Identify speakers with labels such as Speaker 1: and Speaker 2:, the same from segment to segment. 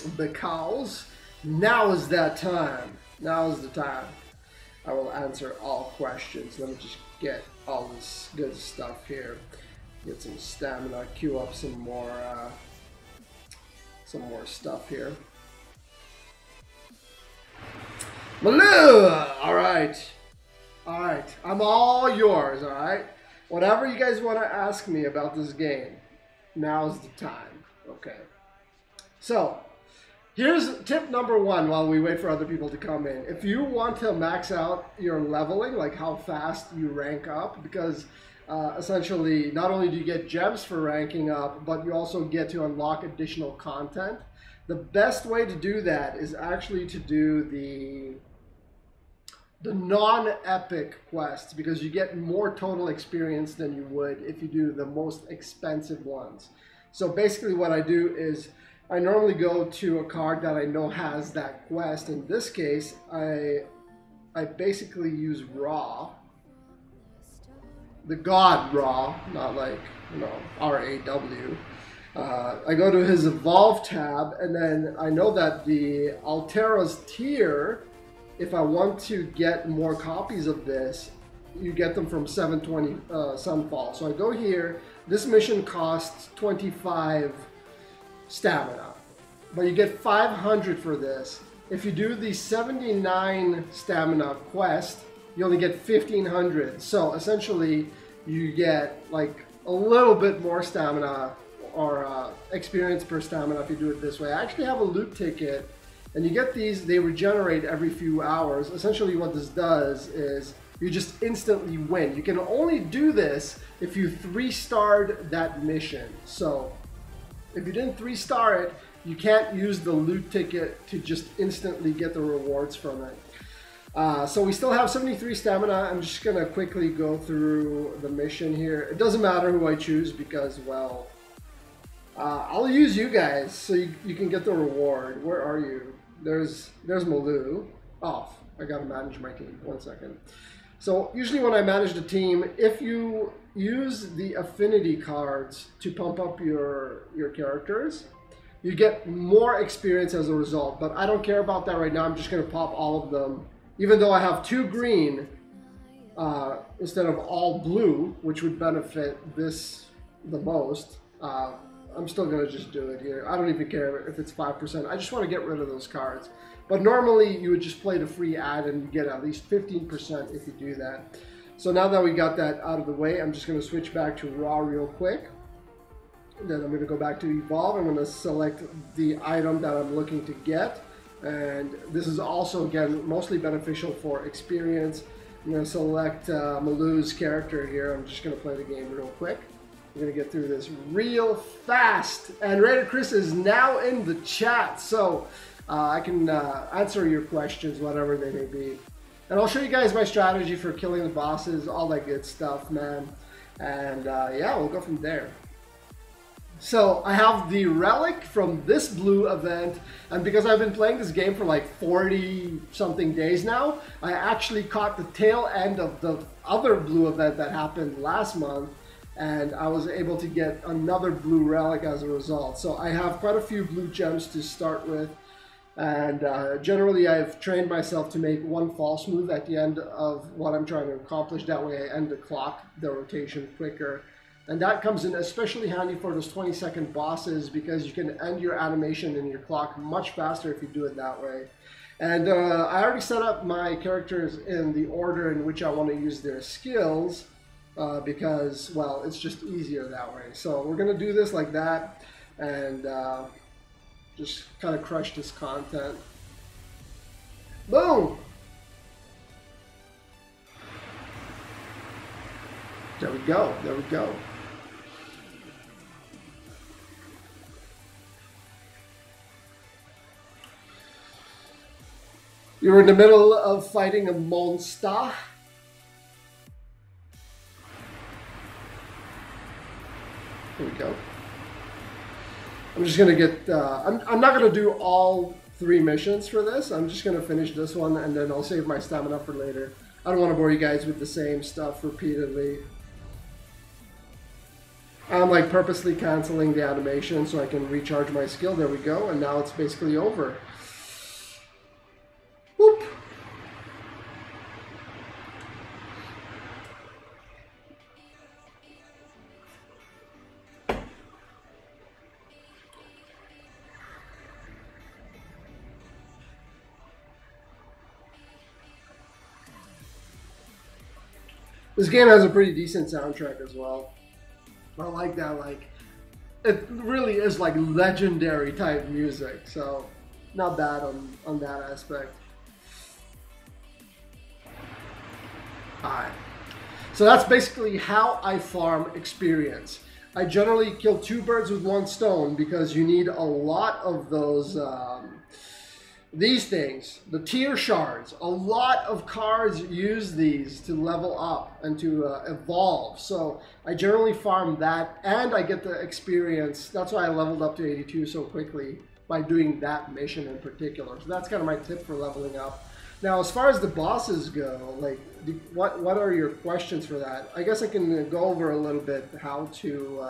Speaker 1: because now is that time. Now is the time. I will answer all questions. Let me just get all this good stuff here. Get some stamina. Queue up some more stuff here. Malou! Alright. Alright. I'm all yours, alright? Whatever you guys want to ask me about this game, now's the time. Okay. So, here's tip number one while we wait for other people to come in. If you want to max out your leveling, like how fast you rank up, because essentially not only do you get gems for ranking up, but you also get to unlock additional content. The best way to do that is actually to do the non-epic quests, because you get more total experience than you would if you do the most expensive ones. So basically what I do is I normally go to a card that I know has that quest. In this case, I basically use Raw. The god Raw, not like, you know, R-A-W. I go to his Evolve tab, and then I know that the Altera's Tear, if I want to get more copies of this, you get them from 720 Sunfall. So I go here. This mission costs 25 stamina, but you get 500 for this. If you do the 79 stamina quest, you only get 1500. So essentially you get like a little bit more stamina or experience per stamina if you do it this way. I actually have a loot ticket, and you get these, they regenerate every few hours. Essentially what this does is you just instantly win. You can only do this if you 3-starred that mission. So if you didn't 3-star it, you can't use the loot ticket to just instantly get the rewards from it. So we still have 73 stamina. I'm just gonna quickly go through the mission here. It doesn't matter who I choose because, well, I'll use you guys so you can get the reward. Where are you? There's Malou. Oh, I gotta manage my team. 1 second. So usually when I manage the team, if you use the affinity cards to pump up your characters, you get more experience as a result. But I don't care about that right now. I'm just gonna pop all of them. Even though I have 2 green instead of all blue, which would benefit this the most, I'm still going to just do it here. I don't even care if it's 5%. I just want to get rid of those cards. But normally you would just play the free ad and you get at least 15% if you do that. So now that we got that out of the way, I'm just going to switch back to Raw real quick. Then I'm going to go back to Evolve. I'm going to select the item that I'm looking to get. And this is also, again, mostly beneficial for experience. I'm going to select Malou's character here. I'm just going to play the game real quick. We're going to get through this real fast. And Raider Chris is now in the chat, so I can answer your questions, whatever they may be. And I'll show you guys my strategy for killing the bosses, all that good stuff, man. And yeah, we'll go from there. So I have the relic from this blue event, and because I've been playing this game for like 40 something days now, I actually caught the tail end of the other blue event that happened last month, and I was able to get another blue relic as a result. So I have quite a few blue gems to start with, and generally I've trained myself to make 1 false move at the end of what I'm trying to accomplish. That way I end the clock, the rotation quicker. And that comes in especially handy for those 20-second bosses, because you can end your animation and your clock much faster if you do it that way. And I already set up my characters in the order in which I want to use their skills, because, well, it's just easier that way. So we're going to do this like that, and just kind of crush this content. Boom! There we go, there we go. You're in the middle of fighting a monster. Here we go. I'm just gonna get, I'm not gonna do all 3 missions for this. I'm just gonna finish this one and then I'll save my stamina for later. I don't want to bore you guys with the same stuff repeatedly. I'm like purposely canceling the animation so I can recharge my skill. There we go. And now it's basically over. Whoop. This game has a pretty decent soundtrack as well. I like that, like, it really is like legendary type music, so not bad on that aspect. Alright, so that's basically how I farm experience. I generally kill 2 birds with 1 stone because you need a lot of those, these things, the tier shards. A lot of cards use these to level up and to evolve. So I generally farm that, and I get the experience. That's why I leveled up to 82 so quickly, by doing that mission in particular. So that's kind of my tip for leveling up. Now, as far as the bosses go, like, what are your questions for that? I guess I can go over a little bit how to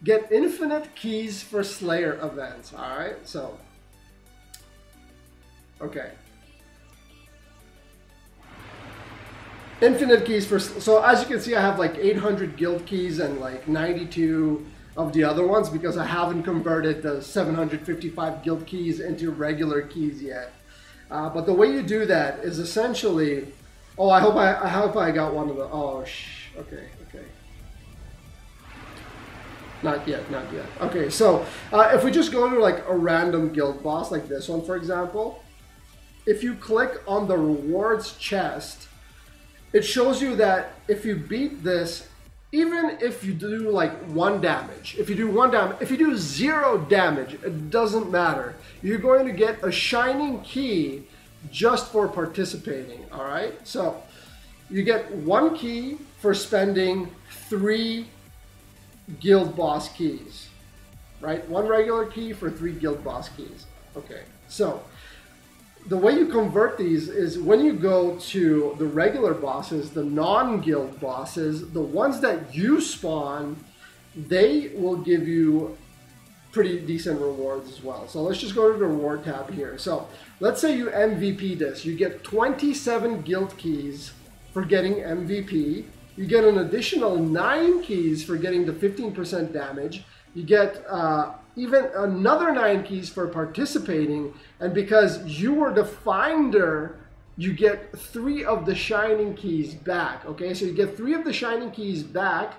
Speaker 1: get infinite keys for Slayer events. All right, so. Okay. Infinite keys for, so as you can see, I have like 800 guild keys and like 92 of the other ones because I haven't converted the 755 guild keys into regular keys yet. But the way you do that is essentially, oh, I hope I got one of the, oh, okay. Not yet. Okay, so if we just go to like a random guild boss like this one, for example, if you click on the rewards chest, it shows you that if you beat this, even if you do like 1 damage, if you do 0 damage, it doesn't matter. You're going to get a shining key just for participating, all right? So you get 1 key for spending 3 guild boss keys, right? 1 regular key for 3 guild boss keys. Okay, so the way you convert these is when you go to the regular bosses, the non-guild bosses, the ones that you spawn, they will give you pretty decent rewards as well. So let's just go to the reward tab here. So let's say you MVP this. You get 27 guild keys for getting MVP. You get an additional 9 keys for getting the 15% damage. You get even another 9 keys for participating, and because you were the finder, you get 3 of the shining keys back. Okay, so you get 3 of the shining keys back,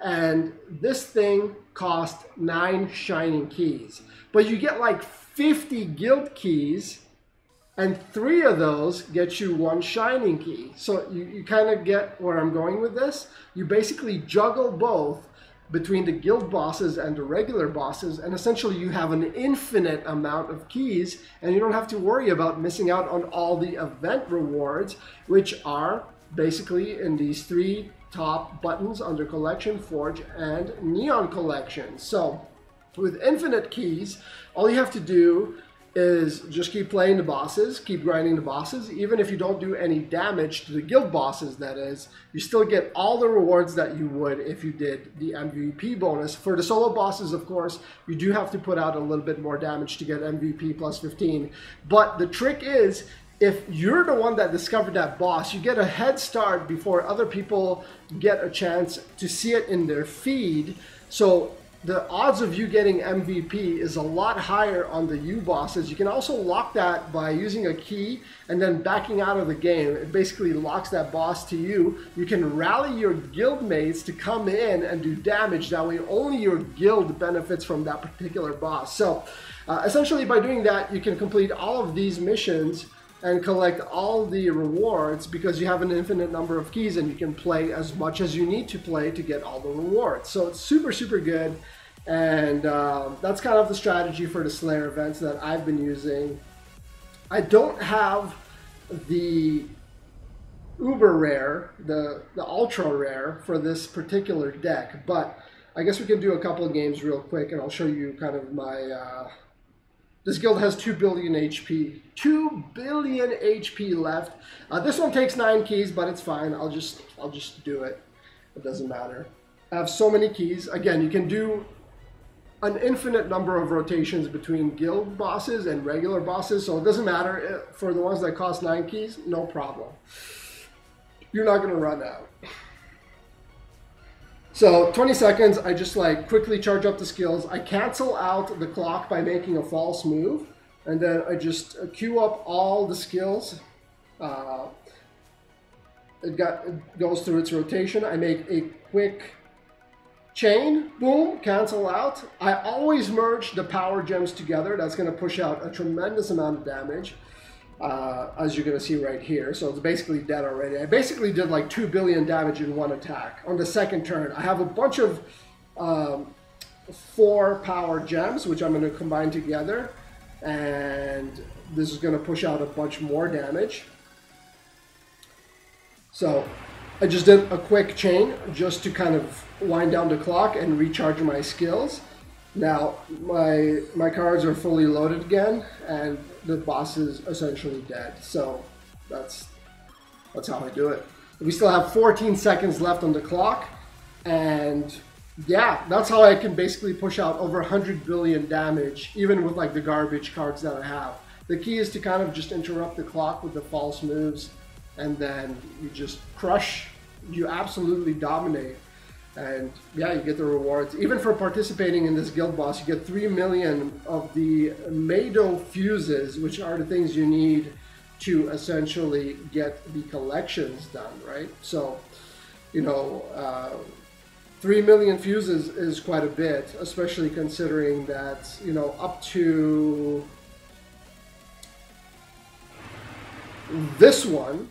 Speaker 1: and this thing cost 9 shining keys. But you get like 50 guild keys, and 3 of those get you 1 shining key. So you kind of get where I'm going with this. You basically juggle both between the guild bosses and the regular bosses, and essentially you have an infinite amount of keys, and you don't have to worry about missing out on all the event rewards, which are basically in these 3 top buttons under Collection, Forge, and Neon Collection. So with infinite keys, all you have to do is just keep playing the bosses, keep grinding the bosses. Even if you don't do any damage to the guild bosses, that is, you still get all the rewards that you would if you did the MVP bonus. For the solo bosses, of course, you do have to put out a little bit more damage to get MVP plus 15. But the trick is, if you're the one that discovered that boss, you get a head start before other people get a chance to see it in their feed. So the odds of you getting MVP is a lot higher on the U bosses. You can also lock that by using a key and then backing out of the game. It basically locks that boss to you. You can rally your guild mates to come in and do damage. That way only your guild benefits from that particular boss. So essentially by doing that, you can complete all of these missions and collect all the rewards because you have an infinite number of keys and you can play as much as you need to play to get all the rewards. So it's super, super good. And that's kind of the strategy for the Slayer events that I've been using. I don't have the uber rare, the ultra rare for this particular deck, but I guess we can do a couple of games real quick and I'll show you kind of my... This guild has 2 billion HP. 2 billion HP left. This one takes 9 keys, but it's fine. I'll just do it. It doesn't matter. I have so many keys. Again, you can do an infinite number of rotations between guild bosses and regular bosses, so it doesn't matter. For the ones that cost 9 keys, no problem. You're not going to run out. So 20 seconds, I just like quickly charge up the skills. I cancel out the clock by making a false move, and then I just queue up all the skills. It goes through its rotation. I make a quick chain, boom, cancel out. I always merge the power gems together. That's going to push out a tremendous amount of damage, as you're going to see right here. So it's basically dead already. I basically did like 2 billion damage in one attack on the second turn. I have a bunch of 4 power gems, which I'm going to combine together. And this is going to push out a bunch more damage. So I just did a quick chain just to kind of wind down the clock and recharge my skills. Now my cards are fully loaded again, and the boss is essentially dead. So that's how I do it. We still have 14 seconds left on the clock, and yeah, that's how I can basically push out over 100 billion damage, even with like the garbage cards that I have. The key is to kind of just interrupt the clock with the false moves, and then you just crush. You absolutely dominate. And yeah, you get the rewards. Even for participating in this guild boss, you get 3 million of the Mado fuses, which are the things you need to essentially get the collections done, right? So, you know, 3 million fuses is quite a bit, especially considering that, you know, up to this one,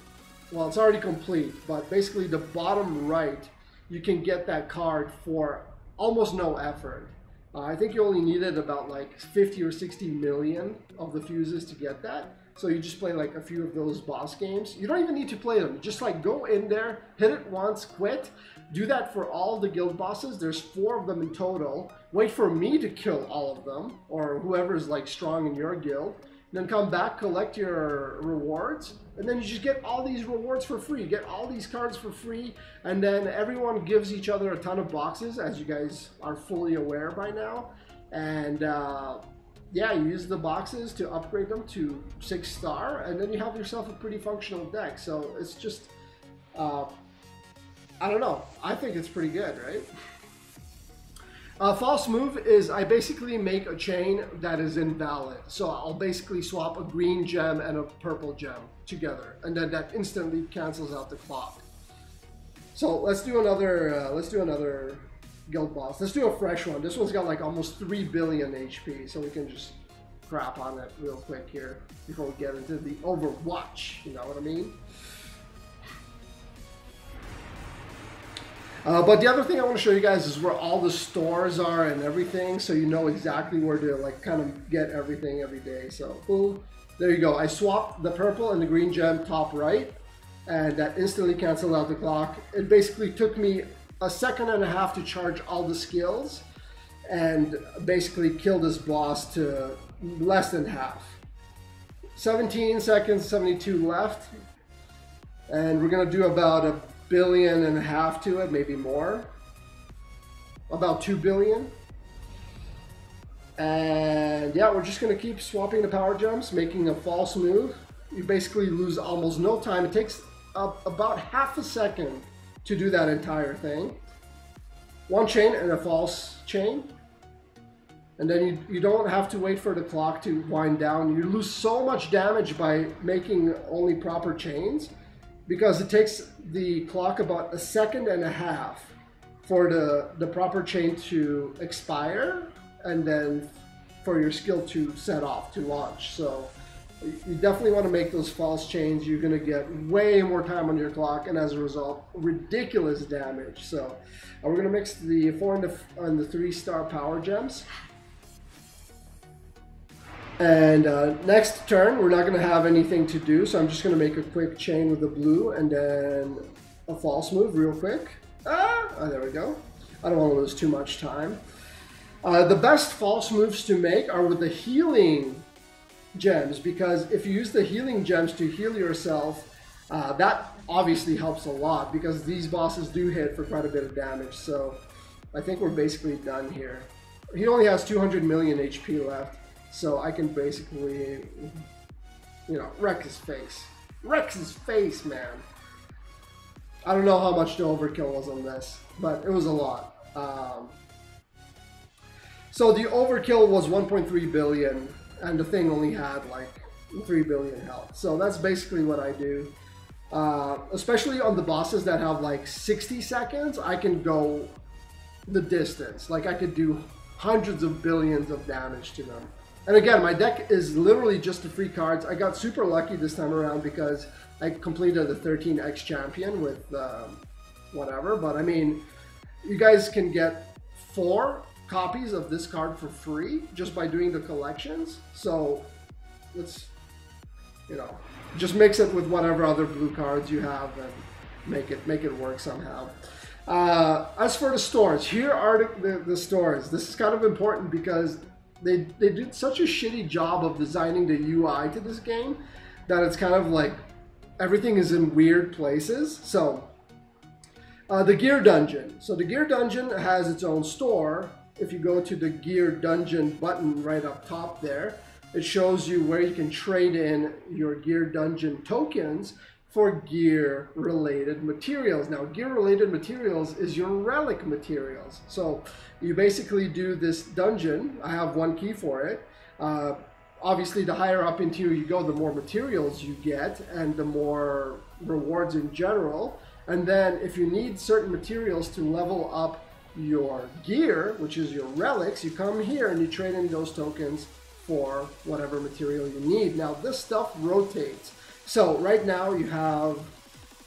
Speaker 1: well, it's already complete, but basically the bottom right, you can get that card for almost no effort. I think you only needed about like 50 or 60 million of the fuses to get that. So you just play like a few of those boss games. You don't even need to play them. Just like go in there, hit it once, quit. Do that for all the guild bosses. There's 4 of them in total. Wait for me to kill all of them, or whoever's like strong in your guild. Then come back, collect your rewards, and then you just get all these rewards for free. You get all these cards for free, and then everyone gives each other a ton of boxes, as you guys are fully aware by now. And yeah, you use the boxes to upgrade them to 6-star, and then you have yourself a pretty functional deck. So it's just, I don't know. I think it's pretty good, right? False move is I basically make a chain that is invalid. So I'll basically swap a green gem and a purple gem together, and then that instantly cancels out the clock. So let's do another guild boss. Let's do a fresh one. This one's got like almost 3 billion HP, so we can just crap on it real quick here before we get into the Overwatch. You know what I mean? But the other thing I want to show you guys is where all the stores are and everything, so you know exactly where to like kind of get everything every day. So boom, there you go. I swapped the purple and the green gem top right, and that instantly canceled out the clock. It basically took me a second and a half to charge all the skills and basically kill this boss to less than half. 17 seconds, 72 left, and we're gonna do about 1.5 billion to it, maybe more, about 2 billion. And yeah, we're just gonna keep swapping the power gems, making a false move. You basically lose almost no time. It takes about half a second to do that entire thing. One chain and a false chain, and then you don't have to wait for the clock to wind down. You lose so much damage by making only proper chains, because it takes the clock about 1.5 seconds for the proper chain to expire, and then for your skill to set off, to launch. So you definitely want to make those false chains. You're going to get way more time on your clock, and as a result, ridiculous damage. So we're going to mix the 4 and the 3-star power gems. And next turn, we're not going to have anything to do, so I'm just going to make a quick chain with the blue and then a false move real quick. Oh, there we go. I don't want to lose too much time. The best false moves to make are with the healing gems, because if you use the healing gems to heal yourself, That obviously helps a lot because these bosses do hit for quite a bit of damage. So I think we're basically done here. He only has 200 million HP left, so I can basically, you know, wreck his face. Wreck his face, man. I don't know how much the overkill was on this, but it was a lot. So the overkill was 1.3 billion, and the thing only had like 3 billion health. So that's basically what I do. Especially on the bosses that have like 60 seconds, I can go the distance. Like I could do hundreds of billions of damage to them. And again, my deck is literally just the free cards. I got super lucky this time around because I completed the 13x champion with whatever. But I mean, you guys can get 4 copies of this card for free just by doing the collections. So let's, you know, just mix it with whatever other blue cards you have and make it work somehow. As for the stores, here are the stores. This is kind of important because they did such a shitty job of designing the UI to this game that it's kind of like everything is in weird places. So the gear dungeon. So the gear dungeon has its own store. If you go to the gear dungeon button right up top there, it shows you where you can trade in your gear dungeon tokens for gear related materials. Now gear related materials is your relic materials. So you basically do this dungeon. I have 1 key for it. Obviously the higher up into you go, the more materials you get and the more rewards in general. And then if you need certain materials to level up your gear, which is your relics, you come here and you trade in those tokens for whatever material you need. Now this stuff rotates. So right now you have,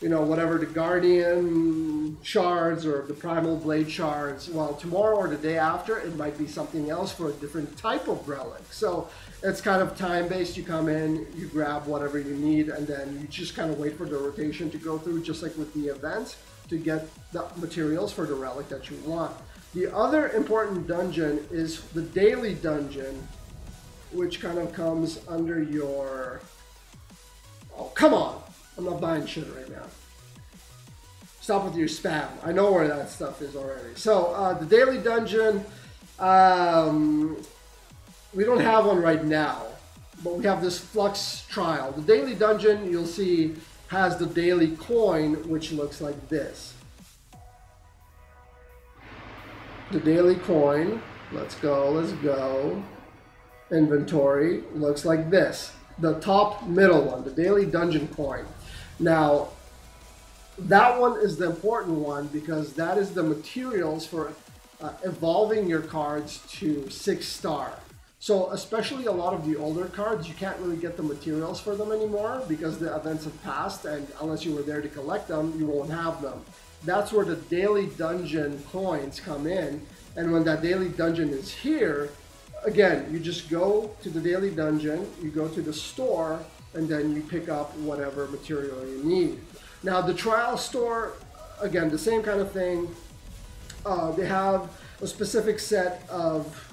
Speaker 1: you know, whatever the Guardian shards or the Primal Blade shards. Well, tomorrow or the day after, it might be something else for a different type of relic. So it's kind of time-based. You come in, you grab whatever you need, and then you just kind of wait for the rotation to go through, just like with the events, to get the materials for the relic that you want. The other important dungeon is the daily dungeon, which kind of comes under your... Oh, come on! I'm not buying shit right now. Stop with your spam. I know where that stuff is already. So, the daily dungeon, we don't have one right now, but we have this Flux trial. The daily dungeon, you'll see, has the daily coin, which looks like this. The daily coin, let's go. Inventory looks like this. The top middle one, the daily dungeon coin. Now, that one is the important one because that is the materials for evolving your cards to 6-star. So especially a lot of the older cards, you can't really get the materials for them anymore because the events have passed, and unless you were there to collect them, you won't have them. That's where the daily dungeon coins come in, and when that daily dungeon is here, again, you just go to the daily dungeon, you go to the store, and then you pick up whatever material you need. Now the trial store, again, the same kind of thing. They have a specific set of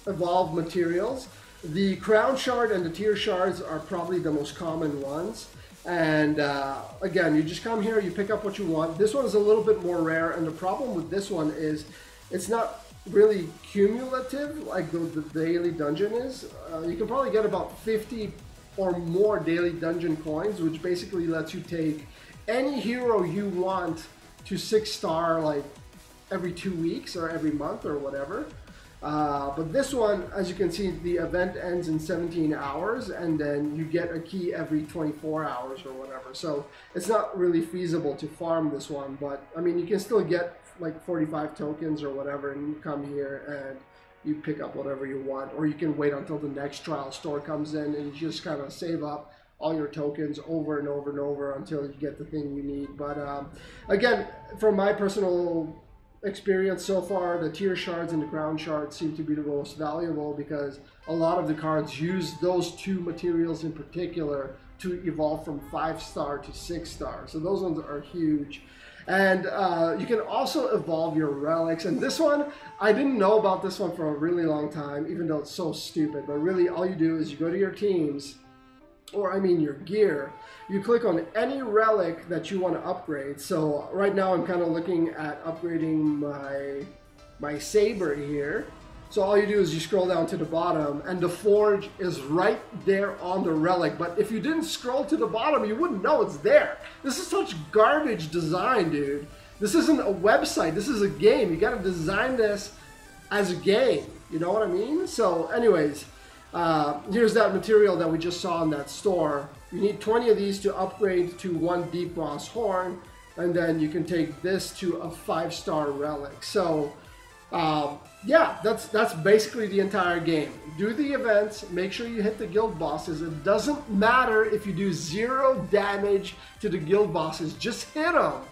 Speaker 1: evolved materials. The crown shard and the tier shards are probably the most common ones. And again, you just come here, you pick up what you want. This one is a little bit more rare, and the problem with this one is it's not really cumulative like the daily dungeon is. You can probably get about 50 or more daily dungeon coins, which basically lets you take any hero you want to 6-star like every 2 weeks or every month or whatever. But this one, as you can see, the event ends in 17 hours and then you get a key every 24 hours or whatever. So it's not really feasible to farm this one, but I mean, you can still get like 45 tokens or whatever, and you come here and you pick up whatever you want, or you can wait until the next trial store comes in and you just kind of save up all your tokens over and over and over until you get the thing you need. But again, from my personal experience so far, the tier shards and the crown shards seem to be the most valuable because a lot of the cards use those 2 materials in particular to evolve from 5-star to 6-star. So those ones are huge. And you can also evolve your relics. And this one, I didn't know about this one for a really long time, even though it's so stupid. But really, all you do is you go to your teams, or I mean your gear, you click on any relic that you want to upgrade. So right now I'm kind of looking at upgrading my saber here. So all you do is you scroll down to the bottom and the forge is right there on the relic. But if you didn't scroll to the bottom, you wouldn't know it's there. This is such garbage design, dude. This isn't a website, this is a game. You gotta design this as a game, you know what I mean? So anyways, here's that material that we just saw in that store. You need 20 of these to upgrade to 1 Deep Moss Horn, and then you can take this to a 5-star relic. So yeah, that's basically the entire game. Do the events, make sure you hit the guild bosses. It doesn't matter if you do 0 damage to the guild bosses, just hit them.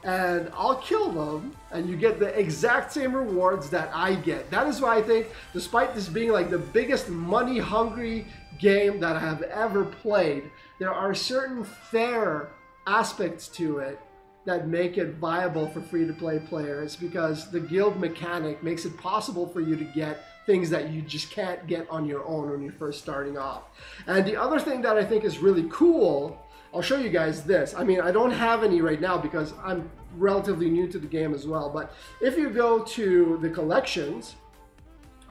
Speaker 1: And I'll kill them, and you get the exact same rewards that I get. That is why I think, despite this being like the biggest money-hungry game that I have ever played, there are certain fair aspects to it that make it viable for free-to-play players, because the guild mechanic makes it possible for you to get things that you just can't get on your own when you're first starting off. And the other thing that I think is really cool, I'll show you guys this. I mean, I don't have any right now because I'm relatively new to the game as well, but if you go to the collections,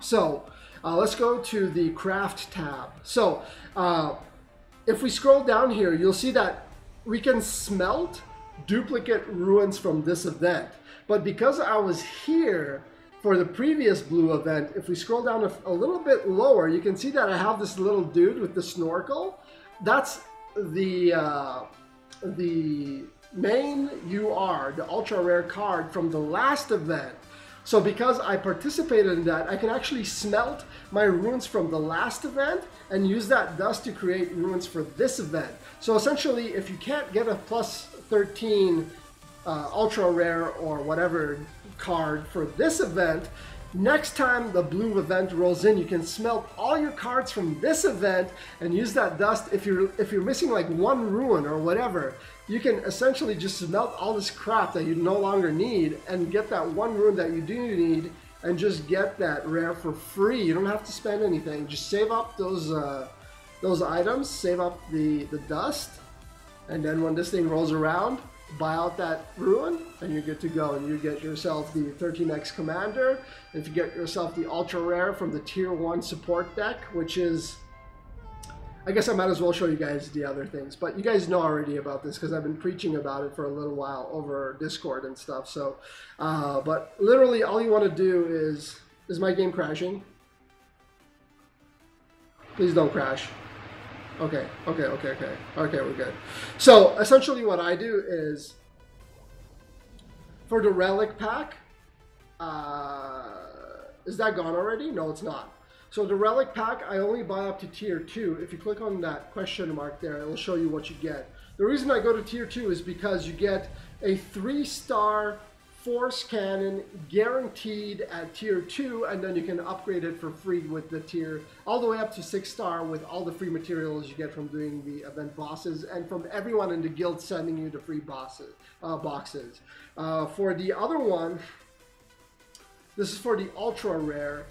Speaker 1: so let's go to the craft tab. So if we scroll down here, you'll see that we can smelt duplicate ruins from this event. But because I was here for the previous blue event, if we scroll down a little bit lower, you can see that I have this little dude with the snorkel. That's the main UR, the ultra rare card from the last event. So because I participated in that, I can actually smelt my runes from the last event and use that dust to create runes for this event. So essentially, if you can't get a plus 13 ultra rare or whatever card for this event, next time the blue event rolls in, you can smelt all your cards from this event and use that dust. If you're missing like 1 ruin or whatever, you can essentially just smelt all this crap that you no longer need and get that 1 ruin that you do need and just get that rare for free. You don't have to spend anything. Just save up those items, save up the dust, and then when this thing rolls around, buy out that ruin, and you're good to go. And you get yourself the 13x commander. And if you get yourself the ultra rare from the tier 1 support deck, which is, I guess I might as well show you guys the other things, but you guys know already about this because I've been preaching about it for a little while over Discord and stuff. So, but literally all you want to do is my game crashing? Please don't crash. Okay, we're good. So essentially what I do is, for the relic pack, is that gone already? No, it's not. So the relic pack, I only buy up to tier 2. If you click on that question mark there, it'll show you what you get. The reason I go to tier 2 is because you get a 3-star force cannon guaranteed at tier 2, and then you can upgrade it for free with the tier all the way up to 6-star with all the free materials you get from doing the event bosses and from everyone in the guild sending you the free boxes. For the other one, this is for the ultra rare.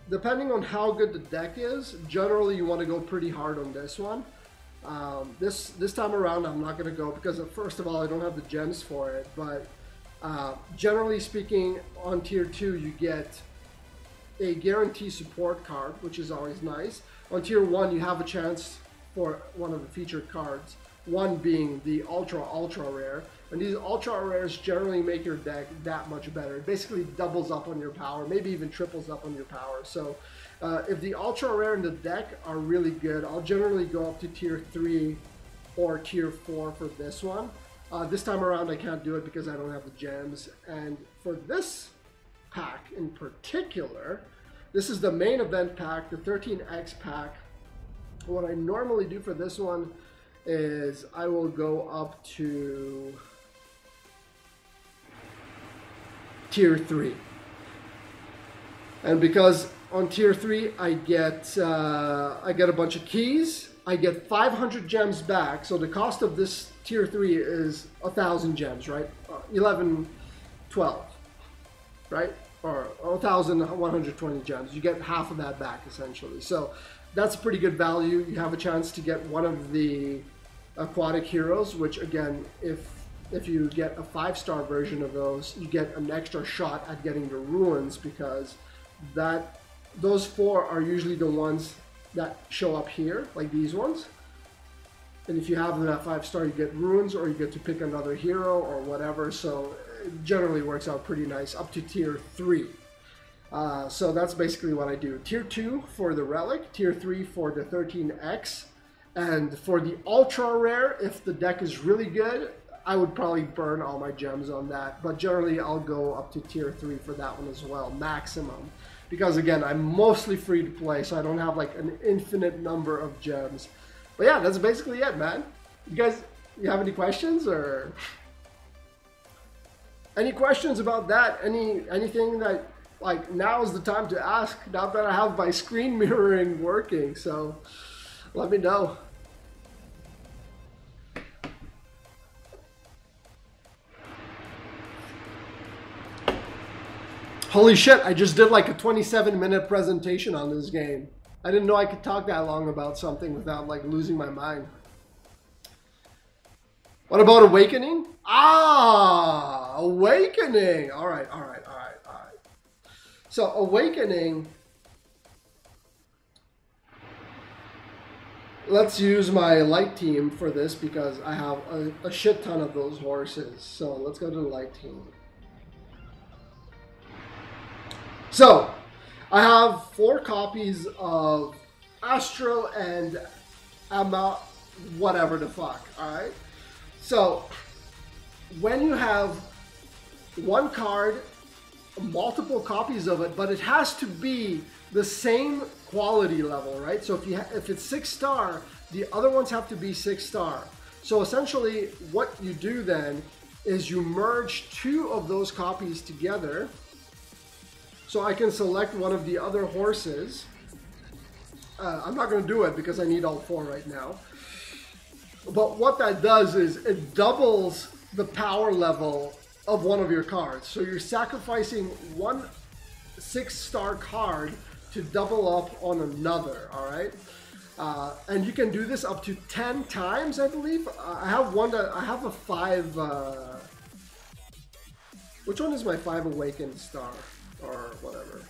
Speaker 1: Depending on how good the deck is, generally you want to go pretty hard on this one. This time around I'm not going to go because first of all I don't have the gems for it, but generally speaking on tier 2 you get a guarantee support card, which is always nice. On tier 1 you have a chance for one of the featured cards, one being the ultra rare, and these ultra rares generally make your deck that much better. It basically doubles up on your power, maybe even triples up on your power. So if the ultra rare in the deck are really good, I'll generally go up to tier 3 or tier 4 for this one. This time around I can't do it because I don't have the gems. And for this pack in particular, this is the main event pack, the 13x pack. What I normally do for this one is I will go up to tier 3. And because on tier 3 I get a bunch of keys, I get 500 gems back, so the cost of this tier 3 is 1,000 gems, right? 12, right? Or 1,120 gems. You get half of that back essentially. So that's pretty good value. You have a chance to get one of the aquatic heroes, which again, if you get a 5-star version of those, you get an extra shot at getting the ruins, because those 4 are usually the ones that show up here, like these ones. And if you have that 5-star, you get ruins, or you get to pick another hero or whatever. So it generally works out pretty nice up to tier 3. So that's basically what I do. Tier 2 for the relic, tier 3 for the 13X, and for the ultra rare, if the deck is really good, I would probably burn all my gems on that. But generally, I'll go up to tier 3 for that one as well, maximum. Because again, I'm mostly free to play, so I don't have like an infinite number of gems. But yeah, that's basically it, man. You guys, you have any questions or any questions about that? Anything that, like, now is the time to ask, now that I have my screen mirroring working, so let me know. Holy shit, I just did like a 27-minute presentation on this game. I didn't know I could talk that long about something without like losing my mind. What about Awakening? Ah, Awakening. All right. So Awakening, let's use my light team for this because I have a shit ton of those horses. So let's go to the light team. So I have 4 copies of Astro and Emma, whatever the fuck, alright? So when you have one card, multiple copies of it, but it has to be the same quality level, right? So if it's 6-star, the other ones have to be 6-star. So essentially what you do then is you merge 2 of those copies together. So I can select one of the other horses. I'm not going to do it because I need all 4 right now. But what that does is it doubles the power level of one of your cards. So you're sacrificing one 6-star card to double up on another, alright? And you can do this up to 10 times, I believe. I have one that, I have a 5, which one is my 5 awakened star? Or whatever.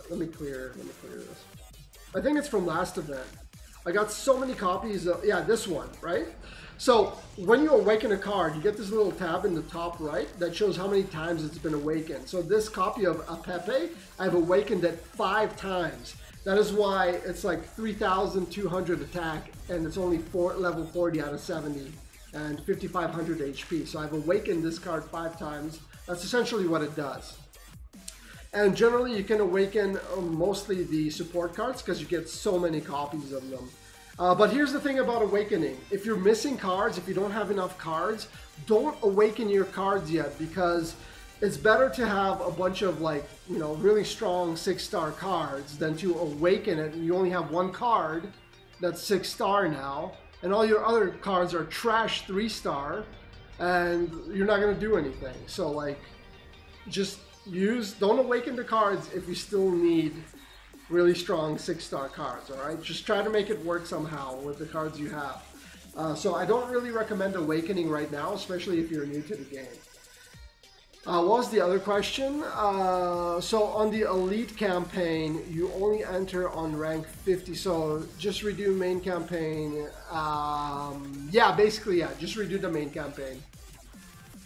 Speaker 1: Let me clear this. I think it's from last event. I got so many copies of, yeah, this one, right? So when you awaken a card, you get this little tab in the top right that shows how many times it's been awakened. So this copy of Apepe, I've awakened it 5 times. That is why it's like 3,200 attack and it's only level 40 out of 70 and 5,500 HP. So I've awakened this card 5 times. That's essentially what it does. And generally you can awaken mostly the support cards because you get so many copies of them. But here's the thing about awakening. If you're missing cards, if you don't have enough cards, don't awaken your cards yet, because it's better to have a bunch of, like, you know, really strong 6-star cards than to awaken it and you only have 1 card that's 6-star now and all your other cards are trash 3-star and you're not going to do anything. So like, just don't awaken the cards if you still need really strong 6-star cards, alright? Just try to make it work somehow with the cards you have. So I don't really recommend awakening right now, especially if you're new to the game. What was the other question? So on the Elite campaign, you only enter on rank 50, so just redo main campaign. Yeah, basically, yeah, just redo the main campaign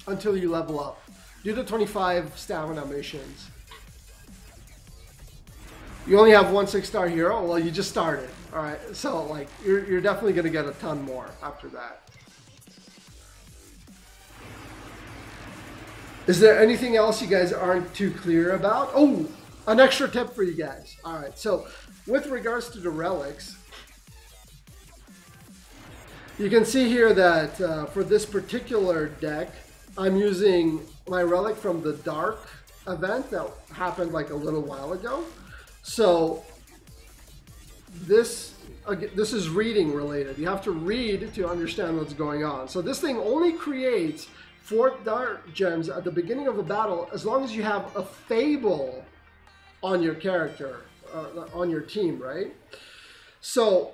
Speaker 1: until you level up. Do the 25 stamina missions. You only have 1 6-star hero? Well, you just started. Alright, so like you're definitely gonna get a ton more after that. Is there anything else you guys aren't too clear about? Oh, an extra tip for you guys. Alright, so with regards to the relics, you can see here that for this particular deck, I'm using my relic from the Dark event that happened like a little while ago. So this is reading related. You have to read to understand what's going on. So this thing only creates 4 dark gems at the beginning of a battle as long as you have a Fable on your character, on your team, right? So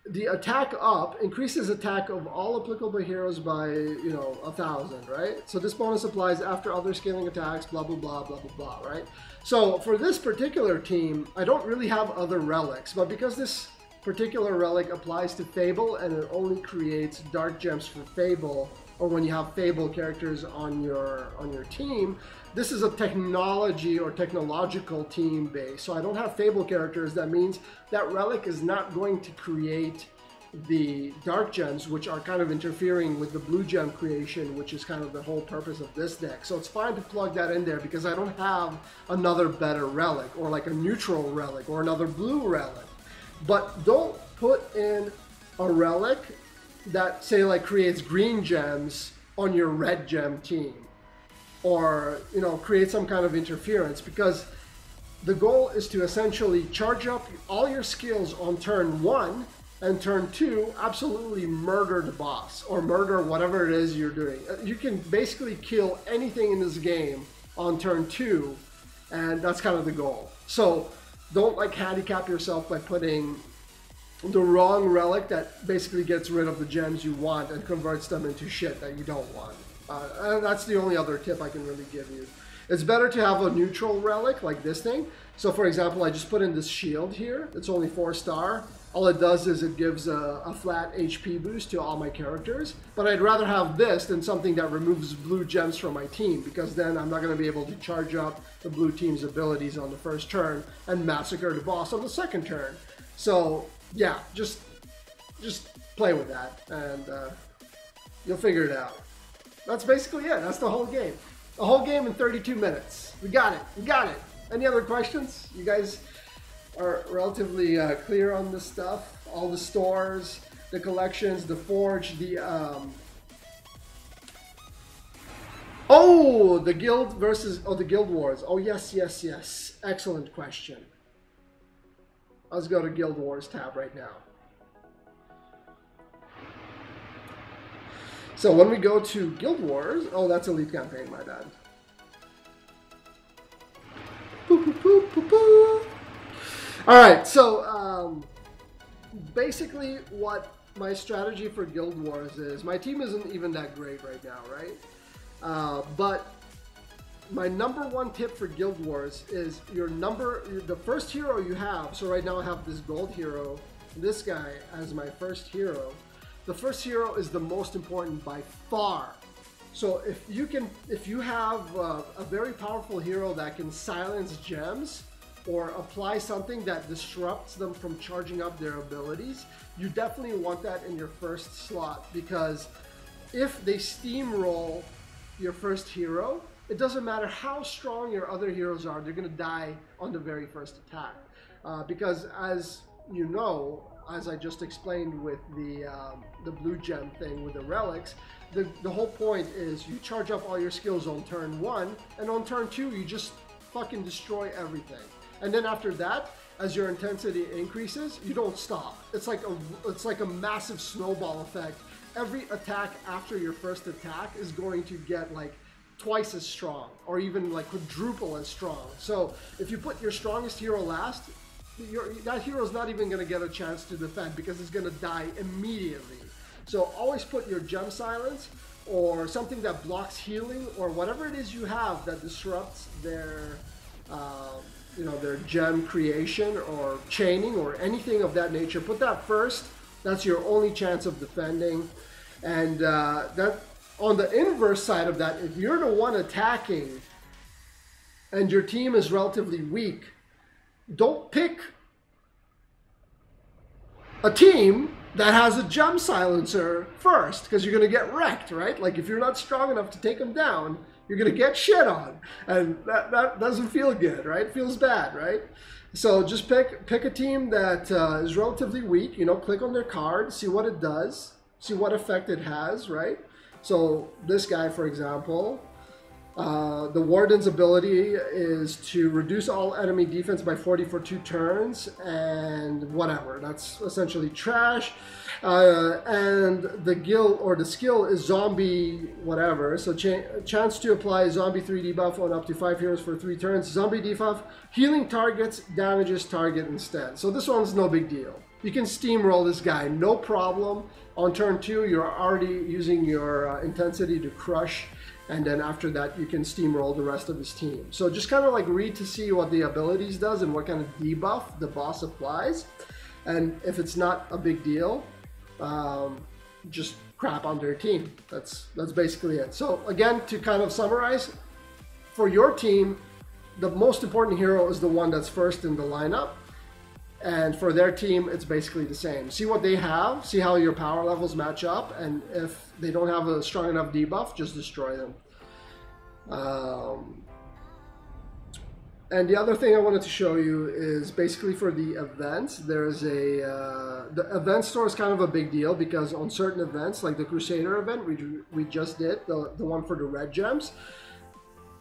Speaker 1: the attack up increases attack of all applicable heroes by 1,000, right? So this bonus applies after other scaling attacks, blah blah blah blah blah blah, right? So for this particular team, I don't really have other relics, but because this particular relic applies to Fable and it only creates dark gems for Fable, or when you have Fable characters on your team, this is a technology or technological team base. So I don't have Fable characters. That means that relic is not going to create the dark gems, which are kind of interfering with the blue gem creation, which is kind of the whole purpose of this deck. So it's fine to plug that in there because I don't have another better relic or like a neutral relic or another blue relic. But don't put in a relic that, say, like creates green gems on your red gem team, or create some kind of interference, because the goal is to essentially charge up all your skills on turn 1, and turn 2 absolutely murder the boss or murder whatever it is you're doing. You can basically kill anything in this game on turn 2, and that's kind of the goal. So don't like handicap yourself by putting the wrong relic that basically gets rid of the gems you want and converts them into shit that you don't want. And that's the only other tip I can really give you. It's better to have a neutral relic like this thing. So for example, I just put in this shield here. It's only 4-star. All it does is it gives a flat HP boost to all my characters. But I'd rather have this than something that removes blue gems from my team, because then I'm not going to be able to charge up the blue team's abilities on the first turn and massacre the boss on the second turn. So yeah, just play with that and you'll figure it out. That's basically it. That's the whole game. The whole game in 32 minutes. We got it. We got it. Any other questions? You guys are relatively clear on this stuff. All the stores, the collections, the forge, the the guild versus the guild wars. Oh yes, yes, yes. Excellent question. Let's go to Guild Wars tab right now. So when we go to Guild Wars, oh, that's Elite Campaign, my bad. Boop, boop, boop, boop, boop. All right, so basically what my strategy for Guild Wars is, my team isn't even that great right now, right? But my number one tip for Guild Wars is the first hero you have. So right now I have this gold hero, this guy as my first hero. The first hero is the most important by far. So if you have a very powerful hero that can silence gems or apply something that disrupts them from charging up their abilities, you definitely want that in your first slot, because if they steamroll your first hero, it doesn't matter how strong your other heroes are, they're going to die on the very first attack. Because as you know, as I just explained with the blue gem thing with the relics, the whole point is you charge up all your skills on turn 1, and on turn 2 you just fucking destroy everything. And then after that, as your intensity increases, you don't stop. It's like a massive snowball effect. Every attack after your first attack is going to get like twice as strong, or even like quadruple as strong. So if you put your strongest hero last, that hero is not even going to get a chance to defend, because it's going to die immediately. So always put your gem silence or something that blocks healing, or whatever it is you have that disrupts their their gem creation or chaining or anything of that nature. Put that first. That's your only chance of defending. And that, on the inverse side of that, if you're the one attacking and your team is relatively weak, don't pick a team that has a gem silencer first, because you're going to get wrecked, right? Like if you're not strong enough to take them down, you're going to get shit on, and that doesn't feel good, right? It feels bad, right? So just pick a team that is relatively weak, click on their card, see what it does, see what effect it has, right? So this guy, for example, the Warden's ability is to reduce all enemy defense by 40 for 2 turns, and whatever. That's essentially trash. And the guild or the skill is zombie whatever. So chance to apply zombie 3 debuff on up to 5 heroes for 3 turns. Zombie debuff, healing targets, damages target instead. So this one's no big deal. you can steamroll this guy, no problem. On turn 2, you're already using your intensity to crush, and then after that, you can steamroll the rest of his team. So just kind of like read to see what the abilities does and what kind of debuff the boss applies. And if it's not a big deal, just crap on their team. That's basically it. So again, to kind of summarize, for your team, the most important hero is the one that's first in the lineup. And for their team, it's basically the same. See what they have, see how your power levels match up, and if they don't have a strong enough debuff, just destroy them. And the other thing I wanted to show you is basically for the events, there's a, the event store is kind of a big deal because on certain events, like the Crusader event we just did, the one for the red gems,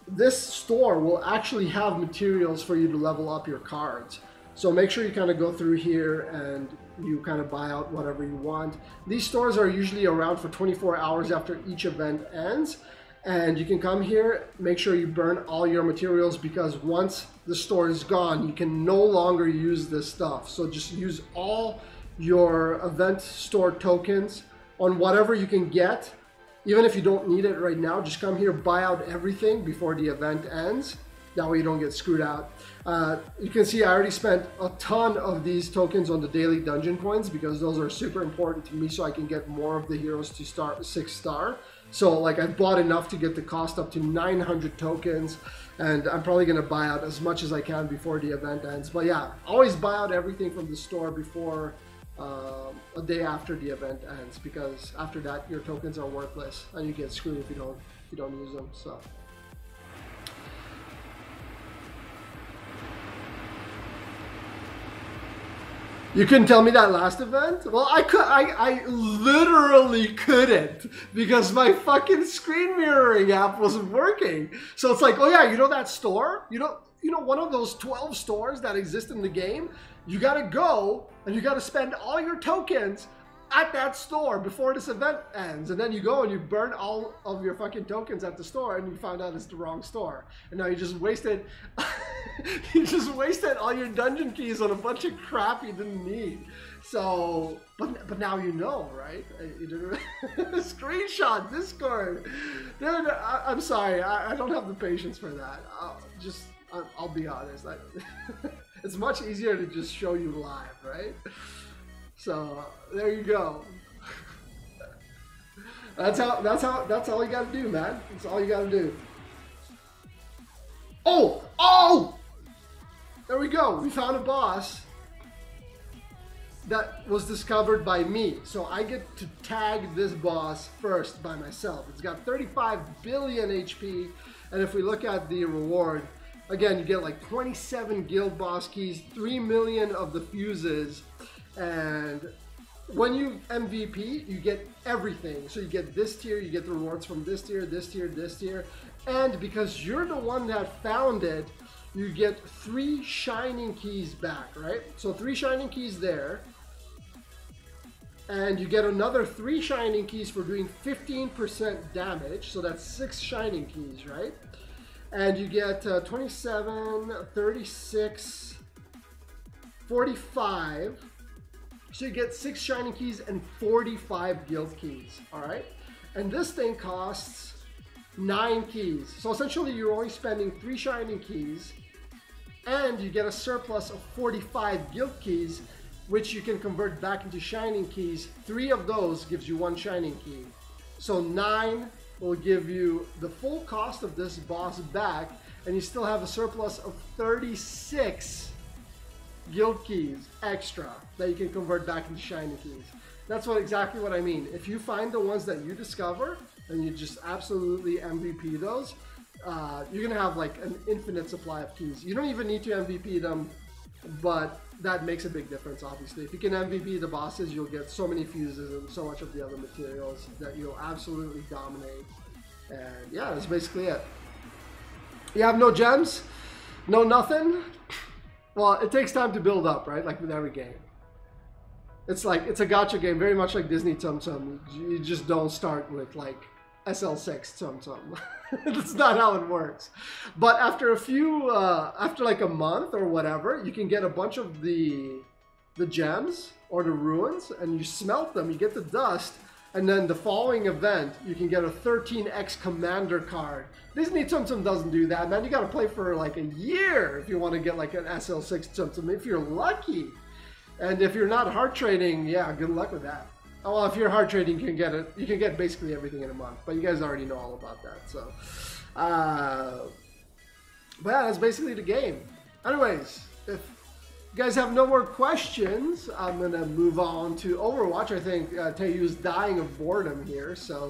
Speaker 1: this store will actually have materials for you to level up your cards. So make sure you kind of go through here and you kind of buy out whatever you want. These stores are usually around for 24 hours after each event ends. And you can come here, make sure you burn all your materials because once the store is gone, you can no longer use this stuff. So just use all your event store tokens on whatever you can get. Even if you don't need it right now, just come here, buy out everything before the event ends. That way you don't get screwed out. You can see I already spent a ton of these tokens on the daily dungeon coins because those are super important to me so I can get more of the heroes to start 6-star. So like I bought enough to get the cost up to 900 tokens, and I'm probably gonna buy out as much as I can before the event ends. But yeah, always buy out everything from the store before a day after the event ends, because after that your tokens are worthless and you get screwed if you don't use them. So. You couldn't tell me that last event? Well, I literally couldn't because my fucking screen mirroring app wasn't working. So it's like, oh yeah, you know that store? You know one of those 12 stores that exist in the game? You gotta go and you gotta spend all your tokens at that store before this event ends, and then you go and you burn all of your fucking tokens at the store and you found out it's the wrong store, and now you just wasted you just wasted all your dungeon keys on a bunch of crap you didn't need. So but now you know, right? You didn't screenshot Discord, dude. I'm sorry, I don't have the patience for that. I'll be honest, it's much easier to just show you live, right? So there you go. That's all you gotta do, man. That's all you gotta do. Oh! There we go. We found a boss that was discovered by me. So I get to tag this boss first by myself. It's got 35 billion HP, and if we look at the reward, again, you get like 27 guild boss keys, 3 million of the fuses. And when you MVP, you get everything. So you get this tier, you get the rewards from this tier, this tier, this tier. And because you're the one that found it, you get 3 shining keys back, right? So 3 shining keys there. And you get another 3 shining keys for doing 15% damage. So that's 6 shining keys, right? And you get 27, 36, 45. So you get 6 shining keys and 45 guild keys, all right? And this thing costs 9 keys. So essentially you're only spending 3 shining keys and you get a surplus of 45 guild keys, which you can convert back into shining keys. 3 of those gives you 1 shining key. So 9 will give you the full cost of this boss back, and you still have a surplus of 36 guild keys extra that you can convert back into shiny keys. That's exactly what I mean. If you find the ones that you discover and you just absolutely MVP those, you're gonna have like an infinite supply of keys. You don't even need to MVP them, but that makes a big difference, obviously. If you can MVP the bosses, you'll get so many fuses and so much of the other materials that you'll absolutely dominate. And yeah, that's basically it. You have no gems, no nothing. Well, it takes time to build up, right? Like with every game. It's like, it's a gacha game, very much like Disney Tsum Tsum. You just don't start with like SL6 Tsum Tsum. That's not how it works. But after a few, after like a month or whatever, you can get a bunch of the the gems or the ruins, and you smelt them, you get the dust, and then the following event, you can get a 13x commander card. Disney Tsum Tsum doesn't do that, man. You gotta play for like a year if you want to get like an SL6 Tsum Tsum, if you're lucky. And if you're not hard trading, yeah, good luck with that. Oh, well, if you're hard trading, you can get it. You can get basically everything in a month, but you guys already know all about that. So, but yeah, that's basically the game. Anyways, if you guys have no more questions, I'm gonna move on to Overwatch. I think Tayu's dying of boredom here, so.